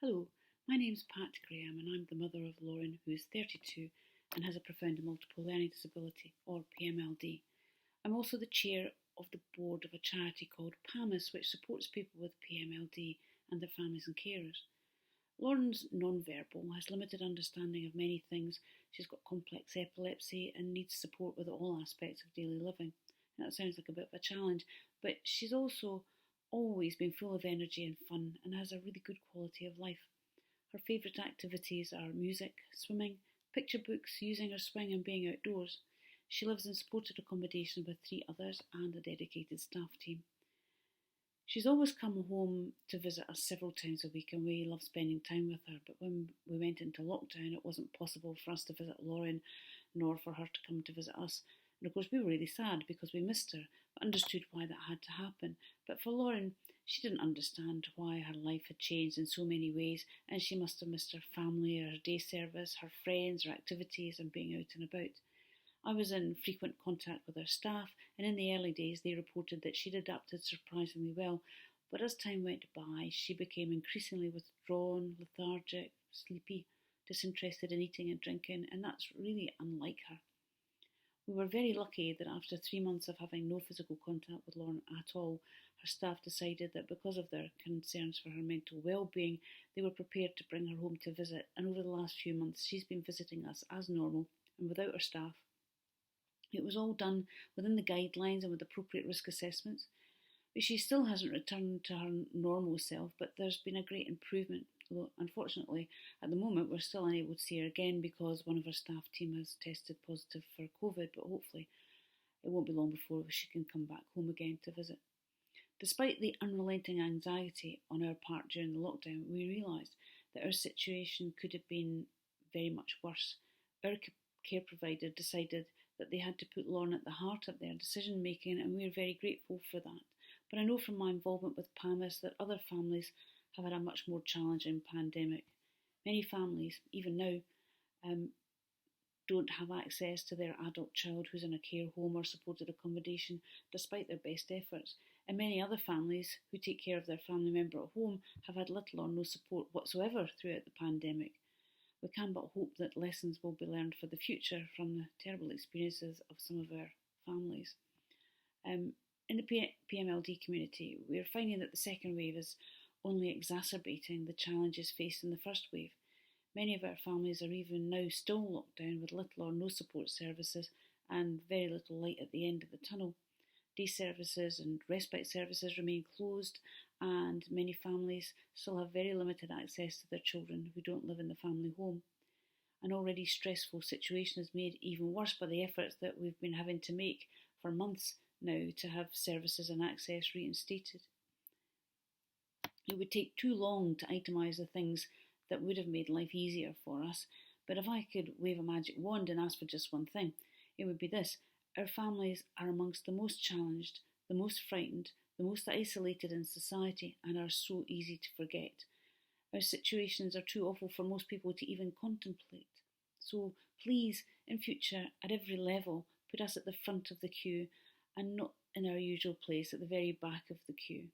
Hello, my name's Pat Graham and I'm the mother of Lauren, who is 32 and has a profound multiple learning disability, or PMLD. I'm also the chair of the board of a charity called PAMIS, which supports people with PMLD and their families and carers. Lauren's non-verbal, has limited understanding of many things. She's got complex epilepsy and needs support with all aspects of daily living. And that sounds like a bit of a challenge, but she's also always been full of energy and fun and has a really good quality of life. Her favourite activities are music, swimming, picture books, using her swing and being outdoors. She lives in supported accommodation with 3 others and a dedicated staff team. She's always come home to visit us several times a week and we love spending time with her, but when we went into lockdown it wasn't possible for us to visit Lauren nor for her to come to visit us. And of course we were really sad because we missed her, but understood why that had to happen. But for Lauren, she didn't understand why her life had changed in so many ways, and she must have missed her family, her day service, her friends, her activities and being out and about. I was in frequent contact with her staff, and in the early days they reported that she'd adapted surprisingly well, but as time went by she became increasingly withdrawn, lethargic, sleepy, disinterested in eating and drinking, and that's really unlike her. We were very lucky that after 3 months of having no physical contact with Lauren at all, her staff decided that because of their concerns for her mental well-being, they were prepared to bring her home to visit, and over the last few months she's been visiting us as normal and without her staff. It was all done within the guidelines and with appropriate risk assessments. But she still hasn't returned to her normal self, but there's been a great improvement. Although, unfortunately, at the moment we're still unable to see her again because one of our staff team has tested positive for COVID, but hopefully it won't be long before she can come back home again to visit. Despite the unrelenting anxiety on our part during the lockdown, we realised that our situation could have been very much worse. Our care provider decided that they had to put Lauren at the heart of their decision making, and we are very grateful for that. But I know from my involvement with PAMIS that other families have had a much more challenging pandemic. Many families, even now, don't have access to their adult child who's in a care home or supported accommodation despite their best efforts. And many other families who take care of their family member at home have had little or no support whatsoever throughout the pandemic. We can but hope that lessons will be learned for the future from the terrible experiences of some of our families. In the PMLD community, we are finding that the second wave is only exacerbating the challenges faced in the first wave. Many of our families are even now still locked down with little or no support services and very little light at the end of the tunnel. Day services and respite services remain closed, and many families still have very limited access to their children who don't live in the family home. An already stressful situation is made even worse by the efforts that we've been having to make for months now to have services and access reinstated. It would take too long to itemise the things that would have made life easier for us, but if I could wave a magic wand and ask for just one thing, it would be this. Our families are amongst the most challenged, the most frightened, the most isolated in society, and are so easy to forget. Our situations are too awful for most people to even contemplate. So please, in future, at every level, put us at the front of the queue and not in our usual place at the very back of the queue.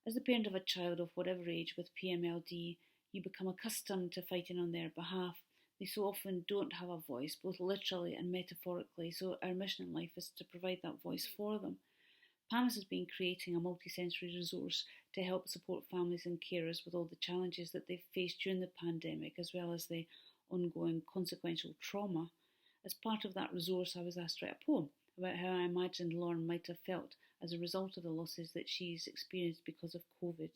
As the parent of a child of whatever age with PMLD, you become accustomed to fighting on their behalf. They so often don't have a voice, both literally and metaphorically, so our mission in life is to provide that voice for them. PAMIS has been creating a multisensory resource to help support families and carers with all the challenges that they've faced during the pandemic, as well as the ongoing consequential trauma. As part of that resource, I was asked to write a poem about how I imagined Lauren might have felt as a result of the losses that she's experienced because of COVID.